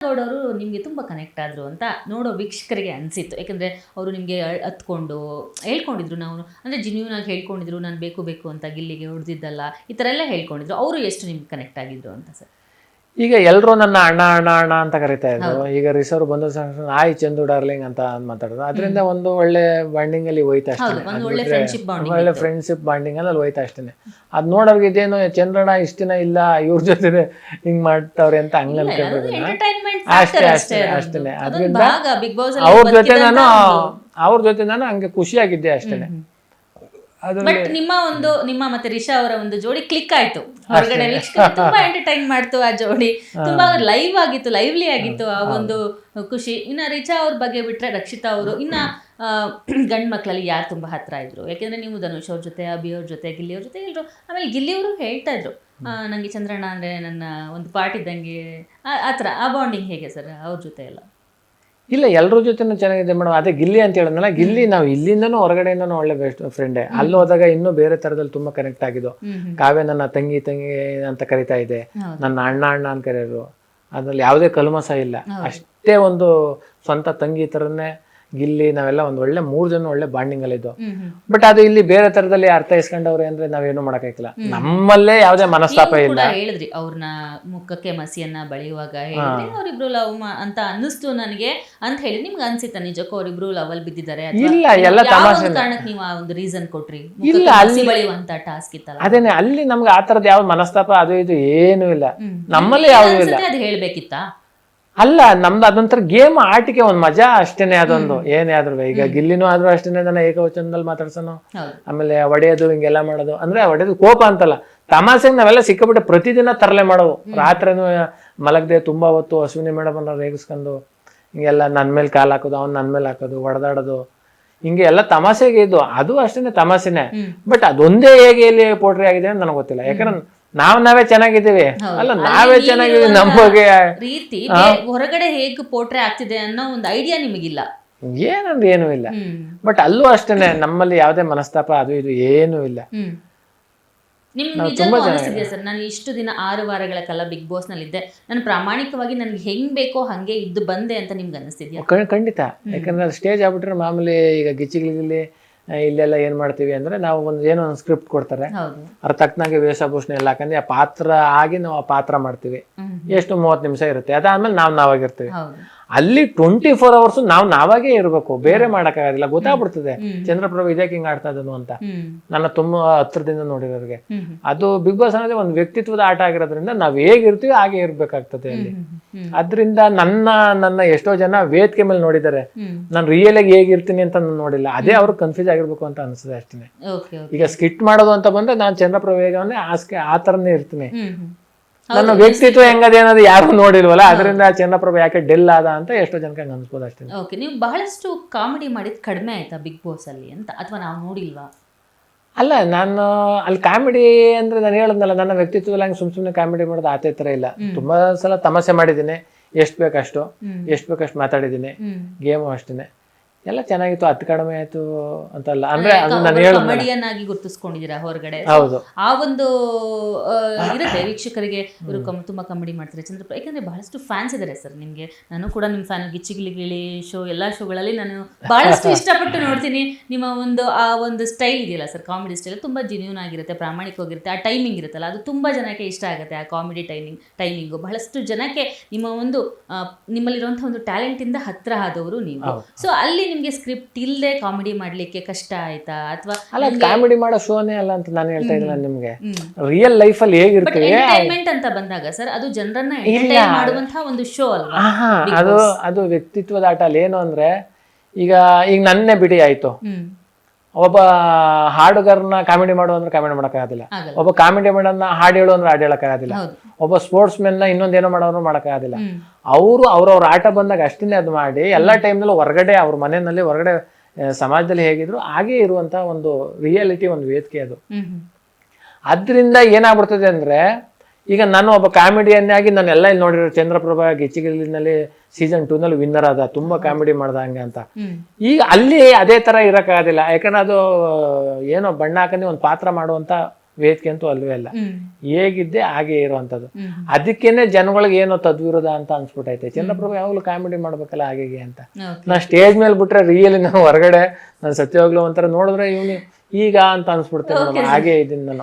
ಗೌಡವರು ನಿಮಗೆ ತುಂಬ ಕನೆಕ್ಟ್ ಆದರು ಅಂತ ನೋಡೋ ವೀಕ್ಷಕರಿಗೆ ಅನಿಸಿತ್ತು. ಯಾಕಂದರೆ ಅವರು ನಿಮಗೆ ಹತ್ಕೊಂಡು ಹೇಳ್ಕೊಂಡಿದ್ರು, ನಾವು ಅಂದರೆ ಜಿನ್ಯೂನ್ ಆಗಿ ಹೇಳ್ಕೊಂಡಿದ್ರು, ನಾನು ಬೇಕು ಬೇಕು ಅಂತ ಗಿಲ್ಲಿಗೆ ಹೊಡೆದಿದ್ದಲ್ಲ, ಈ ಥರ ಎಲ್ಲ ಹೇಳ್ಕೊಂಡಿದ್ರು. ಅವರು ಎಷ್ಟು ನಿಮ್ಗೆ ಕನೆಕ್ಟ್ ಆಗಿದ್ರು ಅಂತ ಸರ್? ಈಗ ಎಲ್ಲರೂ ನನ್ನ ಅಣ್ಣ ಅಣ್ಣ ಅಣ್ಣ ಅಂತ ಕರಿತಾ ಇದ್ರು. ಈಗ ರಿಸರ್ವ್ ಬಂದ ಆಯ್ ಚಂದು ಡಾರ್ಲಿಂಗ್ ಅಂತ ಮಾತಾಡೋದು. ಅದರಿಂದ ಒಂದು ಒಳ್ಳೆ ಬಾಂಡಿಂಗ್ ಅಲ್ಲಿ ಹೋಯ್ತಾ ಅಷ್ಟೇ, ಒಳ್ಳೆ ಫ್ರೆಂಡ್ಶಿಪ್ ಬಾಂಡಿಂಗ್ ಅಲ್ಲಿ ಹೋಯ್ತಾ ಅಷ್ಟೇನೆ. ಅದ್ ನೋಡೋರ್ಗೆ ಇದೇನು ಚಂದ್ರಣ್ಣ ಇಷ್ಟಿನ ಇಲ್ಲ ಇವ್ರ ಜೊತೆ ಹಿಂಗ್ ಮಾಡ್ತಾವ್ರೆ ಅಂತ ಹಂಗ ಅನ್ಕೊಂಡಿದ್ದೀನಿ. ಅಷ್ಟೇ ಅಷ್ಟೇ ಅಷ್ಟೇನೆ. ಅದರಿಂದ ಅವ್ರ ಜೊತೆ ನಾನು ಹಂಗೆ ಖುಷಿಯಾಗಿದ್ದೆ ಅಷ್ಟೇನೆ. ಬಟ್ ನಿಮ್ಮ ಮತ್ತೆ ರಿಷಾ ಅವರ ಒಂದು ಜೋಡಿ ಕ್ಲಿಕ್ ಆಯ್ತು ಹೊರಗಡೆ, ವೀಕ್ಷಕರು ತುಂಬಾ ಎಂಟರ್ಟೈನ್ ಮಾಡ್ತು ಆ ಜೋಡಿ, ತುಂಬಾ ಲೈವ್ ಆಗಿತ್ತು, ಲೈವ್ಲಿ ಆಗಿತ್ತು ಆ ಒಂದು ಖುಷಿ. ಇನ್ನ ರಿಷಾ ಅವ್ರ ಬಗ್ಗೆ ಬಿಟ್ರೆ ರಕ್ಷಿತಾ ಅವರು, ಇನ್ನ ಗಂಡ್ ಮಕ್ಳಲ್ಲಿ ಯಾರು ತುಂಬಾ ಹತ್ರ ಇದ್ರು? ಯಾಕೆಂದ್ರೆ ನೀವು ಧನುಷ್ ಅವ್ರ ಜೊತೆ, ಅಭಿ ಅವ್ರ ಜೊತೆ, ಗಿಲ್ಲಿ ಅವ್ರ ಜೊತೆ ಇದ್ರು. ಆಮೇಲೆ ಗಿಲ್ಲಿ ಅವರು ಹೇಳ್ತಾ ಇದ್ರು, ನಂಗೆ ಚಂದ್ರಣ್ಣ ಅಂದ್ರೆ ನನ್ನ ಒಂದು ಪಾರ್ಟ್ ಇದ್ದಂಗೆ, ಆತರ ಆ ಬಾಂಡಿಂಗ್ ಹೇಗೆ ಸರ್ ಅವ್ರ ಜೊತೆ ಎಲ್ಲ? ಇಲ್ಲ, ಎಲ್ಲರ ಜೊತೆನೂ ಚೆನ್ನಾಗಿದೆ ಮೇಡಮ್. ಅದೇ ಗಿಲ್ಲಿ ಅಂತ ಹೇಳಿದ್ನಲ್ಲ, ಗಿಲ್ಲಿ ನಾವು ಇಲ್ಲಿಂದನೂ ಹೊರಗಡೆಯಿಂದನೂ ಒಳ್ಳೆ ಬೆಸ್ಟ್ ಫ್ರೆಂಡೇ. ಅಲ್ಲಿ ಹೋದಾಗ ಇನ್ನೂ ಬೇರೆ ತರದಲ್ಲಿ ತುಂಬಾ ಕನೆಕ್ಟ್ ಆಗಿದ್ದು. ಕಾವ್ಯ ನನ್ನ ತಂಗಿ ತಂಗಿ ಅಂತ ಕರಿತಾ ಇದೆ, ನನ್ನ ಅಣ್ಣ ಅಣ್ಣ ಅಂತ ಕರೆಯೋರು. ಅದ್ರಲ್ಲಿ ಯಾವುದೇ ಕಲ್ಮಸ ಇಲ್ಲ, ಅಷ್ಟೇ ಒಂದು ಸ್ವಂತ ತಂಗಿ ತರನೇ ಗಿಲ್ಲಿ. ನಾವೆಲ್ಲ ಒಂದು ಒಳ್ಳೆ 3 ಜನ ಒಳ್ಳೆ ಬಾಂಡಿಂಗ್ ಅಲ್ಲಿ ಇದ್ದು. ಬಟ್ ಅದು ಇಲ್ಲಿ ಬೇರೆ ತರದಲ್ಲಿ ಅರ್ಥ ಇಸ್ಕೊಂಡವ್ರೆ ಅಂದ್ರೆ ನಾವೇನು ಮಾಡಕ್ಕಾಗಿಲ್ಲ. ನಮ್ಮಲ್ಲೇ ಯಾವುದೇ ಮನಸ್ತಾಪ ಇಲ್ಲ. ಹೇಳಿದ್ರಿ ಅವ್ರನ್ನ ಮುಖಕ್ಕೆ ಮಸಿಯನ್ನ ಬಳಿಯುವಾಗ ಹೇಳಿದ್ರಿ ಅವ್ರಿಬ್ರು ಲವ್ ಅಂತ ಅನ್ನಿಸ್ತು ನನಗೆ ಅಂತ ಹೇಳಿ, ನಿಮ್ಗೆ ಅನ್ಸಿತ್ತ ನಿಜಕ್ಕೂ ಅವ್ರಿಬ್ರು ಲವ್ ಅಲ್ಲಿ ಬಿದ್ದಿದ್ದಾರೆ? ಇಲ್ಲ, ಎಲ್ಲ ತಮಾಷೆ ಕಾರಣಕ್ಕೆ ನೀವು ಆ ಒಂದು ರೀಸನ್ ಕೊಟ್ರಿ? ಇಲ್ಲ, ಅಲ್ಲಿ ಬಳಿಯುವಂತ ಟಾಸ್ಕ್ ಇತ್ತಲ್ಲ, ಅದೇನೆ. ಅಲ್ಲಿ ನಮ್ಗೆ ಆ ತರದ್ ಯಾವ ಮನಸ್ತಾಪ ಅದು ಇದು ಏನು ಇಲ್ಲ, ನಮ್ಮಲ್ಲಿ ಯಾವ್ದು ಇಲ್ಲ. ಅದು ಹೇಳ್ಬೇಕಿತ್ತಾ? ಅಲ್ಲ, ನಮ್ದು ಅದೊಂಥರ ಗೇಮ್, ಆಟಿಕೆ, ಒಂದ್ ಮಜಾ ಅಷ್ಟೇನೆ. ಅದೊಂದು ಏನೇ ಆದ್ರೂ, ಈಗ ಗಿಲ್ಲಿನೂ ಆದ್ರೂ ಅಷ್ಟೇನೆ, ನನ್ನ ಏಕವಚನದಲ್ಲಿ ಮಾತಾಡ್ಸೋನು, ಆಮೇಲೆ ಹೊಡೆಯೋದು, ಹಿಂಗೆಲ್ಲ ಮಾಡೋದು. ಅಂದ್ರೆ ಹೊಡೆಯೋದು ಕೋಪ ಅಂತಲ್ಲ, ತಮಾಷೆಗೆ ನಾವೆಲ್ಲ ಸಿಕ್ಕಾಬಿಟ್ಟೆ ಪ್ರತಿದಿನ ತರಲೆ ಮಾಡೋವು. ರಾತ್ರಿನೂ ಮಲಗದೆ ತುಂಬಾ ಹೊತ್ತು ಅಶ್ವಿನಿ ಮೇಡಮ್ ಅನ್ನ ರೇಗಿಸ್ಕೊಂಡು ಹಿಂಗೆಲ್ಲ ನನ್ ಮೇಲೆ ಕಾಲ್ ಹಾಕೋದು, ಅವ್ನು ನನ್ ಮೇಲೆ ಹಾಕೋದು, ಹೊಡೆದಾಡೋದು, ಹಿಂಗೆ ಎಲ್ಲ ತಮಾಷೆಗೆ ಇದ್ದು. ಅದು ಅಷ್ಟೇನೆ ತಮಾಷೆನೆ. ಬಟ್ ಅದೊಂದೇ ಹೇಗೆ ಇಲ್ಲಿ ಪೋಟ್ರಿ ಆಗಿದೆ ಅಂತ ನನಗೆ ಗೊತ್ತಿಲ್ಲ. ಯಾಕಂದ್ರೆ ನಾವೇ ಚೆನ್ನಾಗಿದ್ದೀವಿ, ಅಲ್ಲ ನಾವೇ ಚೆನ್ನಾಗಿದ್ದೀವಿ ನಮ್ಮ ಬಗ್ಗೆ ರೀತಿ ಹೊರಗಡೆ ಹೇಗೆ ಪೋಟ್ರೆ ಆಗ್ತಿದೆ ಅನ್ನೋ ಒಂದು ಐಡಿಯಾ ನಿಮಗಿಲ್ಲ, ಏನಂದ್ರೆ ಏನೂ ಇಲ್ಲ. ಬಟ್ ಅಲ್ಲೂ ಅಷ್ಟೇನೆ, ನಮ್ಮಲ್ಲಿ ಯಾವುದೇ ಮನಸ್ತಾಪ ಅದು ಇದು ಏನೂ ಇಲ್ಲ. ನಿಮ್ಗೆ ನಿಜಕ್ಕೂ ಅನಿಸ್ತಿದ್ಯಾ ಸರ್, ನಾನು ಇಷ್ಟು ದಿನ 6 ವಾರಗಳ ಕಾಲ ಬಿಗ್ ಬಾಸ್ ನಲ್ಲಿದ್ದೆ, ನಾನು ಪ್ರಾಮಾಣಿಕವಾಗಿ ನನ್ಗೆ ಹೆಂಗ್ ಬೇಕೋ ಹಂಗೆ ಇದ್ದು ಬಂದೆ ಅಂತ ನಿಮ್ಗೆ ಅನಿಸ್ತಿದ್ಯಾ? ಖಂಡಿತ. ಯಾಕಂದ್ರೆ ಸ್ಟೇಜ್ ಆಗ್ಬಿಟ್ರೆ ಮಾಮೂಲಿ ಈಗ ಗಿಚ್ಚಿಗಿಲಿ ಇಲ್ಲೆಲ್ಲ ಏನ್ ಮಾಡ್ತೀವಿ ಅಂದ್ರೆ, ನಾವು ಏನೋ ಒಂದು ಸ್ಕ್ರಿಪ್ಟ್ ಕೊಡ್ತಾರೆ, ಅದ್ರ ತಕ್ಕನಾಗೆ ವೇಷಭೂಷಣ ಎಲ್ಲ ಹಾಕಂದ್ರೆ ಆ ಪಾತ್ರ ಆಗಿ ನಾವು ಆ ಪಾತ್ರ ಮಾಡ್ತೀವಿ. ಎಷ್ಟು 30 ನಿಮಿಷ ಇರುತ್ತೆ, ಅದಾದ್ಮೇಲೆ ನಾವಾಗಿರ್ತೀವಿ. ಅಲ್ಲಿ 24 hours ನಾವಾಗೇ ಇರ್ಬೇಕು, ಬೇರೆ ಮಾಡಕ್ಕಾಗೋದಿಲ್ಲ. ಗೊತ್ತಾಗ್ಬಿಡ್ತದೆ ಚಂದ್ರಪ್ರಭು ಇದಕ್ಕೆ ಹಿಂಗ್ ಆಡ್ತಾ ಇದ್ದನು ಅಂತ, ನನ್ನ ತುಂಬಾ ಹತ್ರದಿಂದ ನೋಡಿರೋರಿಗೆ. ಅದು ಬಿಗ್ ಬಾಸ್ ಅನ್ನೋದೇ ಒಂದು ವ್ಯಕ್ತಿತ್ವದ ಆಟ ಆಗಿರೋದ್ರಿಂದ ನಾವ್ ಹೇಗಿರ್ತೀವಿ ಹಾಗೆ ಇರ್ಬೇಕಾಗ್ತದೆ ಅಲ್ಲಿ. ಅದ್ರಿಂದ ನನ್ನ ಎಷ್ಟೋ ಜನ ವೇದಿಕೆ ಮೇಲೆ ನೋಡಿದ್ದಾರೆ, ನಾನು ರಿಯಲ್ ಆಗಿ ಹೇಗಿರ್ತೀನಿ ಅಂತ ನೋಡಿಲ್ಲ. ಅದೇ ಅವ್ರಿಗೆ ಕನ್ಫ್ಯೂಸ್ ಆಗಿರ್ಬೇಕು ಅಂತ ಅನ್ಸುತ್ತೆ ಅಷ್ಟೇ. ಈಗ ಸ್ಕಿಟ್ ಮಾಡೋದು ಅಂತ ಬಂದ್ರೆ ನಾನು ಚಂದ್ರಪ್ರಭು ಹೇಗೆ ಅಂದ್ರೆ ಆ ತರನೇ ಇರ್ತೀನಿ. ನನ್ನ ವ್ಯಕ್ತಿತ್ವ ಹೆಂಗದೆ ಅನ್ನೋದು ಯಾರು ನೋಡಿಲ್ವಲ್ಲ, ಅದರಿಂದ ಚಂದ್ರಪ್ರಭು ಯಾಕೆ ಡೆಲ್ ಆದ ಅಂತ ಎಷ್ಟೋ ಜನಕ್ಕೆ ಅನ್ಸ್ಬೋದು ಅಷ್ಟೇ. ಓಕೆ, ನೀವು ಬಹಳಷ್ಟು ಕಾಮಿಡಿ ಮಾಡಿದ್ ಕಡಿಮೆ ಆಯ್ತಾ ಬಿಗ್ ಬಾಸ್ ಅಲ್ಲಿ ಅಂತ, ಅಥವಾ ನಾವು ನೋಡಿಲ್ವಾ? ಅಲ್ಲ, ನಾನು ಅಲ್ಲಿ ಕಾಮಿಡಿ ಅಂದ್ರೆ ನಾನು ಹೇಳದ್ನಲ್ಲ, ನನ್ನ ವ್ಯಕ್ತಿತ್ವ ಹಂಗೆ ಸುಮ್ಮನೆ ಕಾಮಿಡಿ ಮಾಡೋದು ಆತ ತರ ಇಲ್ಲ. ತುಂಬಾ ಸಲ ತಮಾಷೆ ಮಾಡಿದ್ದೀನಿ, ಎಷ್ಟು ಬೇಕಷ್ಟು ಮಾತಾಡಿದ್ದೀನಿ. ಗೇಮು ಅಷ್ಟೇನೆ, ಎಲ್ಲ ಚೆನ್ನಾಗಿತ್ತು. ಅದು ಕಡಿಮೆ ಆಯ್ತು ಅಂತಲ್ಲ, ಅಂದ್ರೆ ಅದು ನಾನು ಕಾಮಿಡಿಯನ್ ಆಗಿ ಗುರುತಿಸ್ಕೊಂಡಿದ್ದೀರಾ ಹೊರಗಡೆ. ಹೌದು, ಆ ಒಂದು ಇರುತ್ತೆ ವೀಕ್ಷಕರಿಗೆ, ಇವರು ತುಂಬಾ ಕಾಮಿಡಿ ಮಾಡ್ತಾರೆ ಚಂದ್ರಪ್ರಭು, ಯಾಕಂದ್ರೆ ಬಹಳಷ್ಟು ಫ್ಯಾನ್ಸ್ ಇದಾರೆ ಸರ್ ನಿಮ್ಗೆ. ನಾನು ಕೂಡ ನಿಮ್ಮ ಫ್ಯಾನ್. ಗಿಚ್ಚಿಗಿಲಿ ಶೋ ಎಲ್ಲಾ ಶೋಗಳಲ್ಲಿ ನಾನು ಬಹಳಷ್ಟು ಇಷ್ಟಪಟ್ಟು ನೋಡ್ತೀನಿ. ನಿಮ್ಮ ಆ ಒಂದು ಸ್ಟೈಲ್ ಇದೆಯಲ್ಲ ಸರ್, ಕಾಮಿಡಿ ಸ್ಟೈಲ್ ತುಂಬಾ ಜೆನ್ಯೂನ್ ಆಗಿರುತ್ತೆ, ಪ್ರಾಮಾಣಿಕವಾಗಿರುತ್ತೆ. ಆ ಟೈಮಿಂಗ್ ಇರುತ್ತಲ್ಲ, ಅದು ತುಂಬಾ ಜನಕ್ಕೆ ಇಷ್ಟ ಆಗುತ್ತೆ. ಆ ಕಾಮಿಡಿ ಟೈಮಿಂಗು ಬಹಳಷ್ಟು ಜನಕ್ಕೆ ನಿಮ್ಮಲ್ಲಿರುವಂತಹ ಒಂದು ಟ್ಯಾಲೆಂಟ್ ಇಂದ ಹತ್ರ ಆದವರು ನೀವು. ಸೊ ಅಲ್ಲಿ ನಿಮ್ಗೆ ಸ್ಕ್ರಿಪ್ಟ್ ಇಲ್ಲದೆ ಕಾಮಿಡಿ ಮಾಡ್ಲಿಕ್ಕೆ ಕಷ್ಟ ಆಯ್ತಾ? ಅಥವಾ ಅಲ್ಲ, ಕಾಮಿಡಿ ಮಾಡೋ ಶೋನೇ ಅಲ್ಲ ಅಂತ ನಾನು ಹೇಳ್ತಾ ಇದ್ದೀನಿ. ನಿಮ್ಗೆ ರಿಯಲ್ ಲೈಫ್ ಅಲ್ಲಿ ಹೇಗಿರ್ತೀವಿ ಎಂಟರ್ಟೈನ್ಮೆಂಟ್ ಅಂತ ಬಂದಾಗ ಸರ್, ಅದು ಜನರನ್ನ ಎಂಟರ್ಟೈನ್ ಮಾಡುವಂತಹ ಒಂದು ಶೋ ಅಲ್ವಾ? ಅದು ವ್ಯಕ್ತಿತ್ವದ ಆಟ. ಅಲ್ಲಿ ಏನು ಅಂದ್ರೆ, ಈಗ ನನ್ನೇ ಬಿಡಿ ಆಯ್ತು, ಒಬ್ಬ ಹಾಡುಗಾರನ ಕಾಮಿಡಿ ಮಾಡು ಅಂದ್ರೆ ಕಾಮಿಡಿ ಮಾಡೋಕ್ಕಾಗೋದಿಲ್ಲ. ಒಬ್ಬ ಕಾಮಿಡಿ ಮಾಡೋನ್ನ ಹಾಡು ಹೇಳು ಅಂದ್ರೆ ಹಾಡು ಹೇಳಕ್ಕಾಗೋದಿಲ್ಲ. ಒಬ್ಬ ಸ್ಪೋರ್ಟ್ಸ್ ಮೆನ್ ಇನ್ನೊಂದೇನೋ ಮಾಡೋರು ಮಾಡೋಕ್ಕಾಗೋದಿಲ್ಲ. ಅವರು ಅವ್ರವ್ರ ಆಟ ಬಂದಾಗ ಅಷ್ಟೇ ಅದು ಮಾಡಿ, ಎಲ್ಲಾ ಟೈಮ್ನಲ್ಲೂ ಹೊರಗಡೆ ಅವ್ರ ಮನೆಯಲ್ಲಿ ಹೊರಗಡೆ ಸಮಾಜದಲ್ಲಿ ಹೇಗಿದ್ರು ಹಾಗೆ ಇರುವಂತ ಒಂದು ರಿಯಾಲಿಟಿ, ಒಂದು ವೇದಿಕೆ ಅದು. ಅದ್ರಿಂದ ಏನಾಗ್ಬಿಡ್ತದೆ ಅಂದ್ರೆ, ಈಗ ನಾನು ಒಬ್ಬ ಕಾಮಿಡಿಯನ್ ಆಗಿ ನಾನು ಎಲ್ಲ ಇಲ್ಲಿ ನೋಡಿರೋ ಚಂದ್ರಪ್ರಭಾ ಗಿಚ್ಚಿಗಿಲಿನಲ್ಲಿ ಸೀಸನ್ 2 ನಲ್ಲಿ ವಿನ್ನರ್ ಆದ, ತುಂಬಾ ಕಾಮಿಡಿ ಮಾಡ್ದ ಹಂಗೆ ಅಂತ. ಈಗ ಅಲ್ಲಿ ಅದೇ ತರ ಇರಕ್ಕಾಗೋದಿಲ್ಲ, ಯಾಕಂದ್ರೆ ಅದು ಏನೋ ಬಣ್ಣ ಹಾಕಂದ್ರೆ ಒಂದು ಪಾತ್ರ ಮಾಡುವಂತ ವೇದಿಕೆ ಅಂತೂ ಅಲ್ವೇ ಅಲ್ಲ. ಹ್ಮ್ ಹೇಗಿದ್ದೆ ಹಾಗೆ ಇರುವಂಥದ್ದು. ಹ್ಮ್ ಅದಕ್ಕೇನೆ ಜನಗಳಿಗೆ ಏನೋ ತದ್ವಿರೋಧ ಅಂತ ಅನ್ಸ್ಬಿಟ್ಟೈತೆ. ಚಂದ್ರಪ್ರಭು ಯಾವಾಗಲೂ ಕಾಮಿಡಿ ಮಾಡ್ಬೇಕಲ್ಲ ಹಾಗೆ ಹೀಗೆ ಅಂತ. ಓಕೆ ನಾ ಸ್ಟೇಜ್ ಮೇಲೆ ಬಿಟ್ರೆ ರಿಯಲಿ ನಾವು ಹೊರಗಡೆ ನಾನು ಸತ್ಯವಾಗ್ಲೂ ಒಂಥರ ನೋಡಿದ್ರೆ ಇವನು ಈಗ ಅಂತ ಅನ್ಸ್ಬಿಡ್ತೇನೆ ಮೇಡಮ್. ಹಾಗೆ ಇದೀನಿ ನಾನು.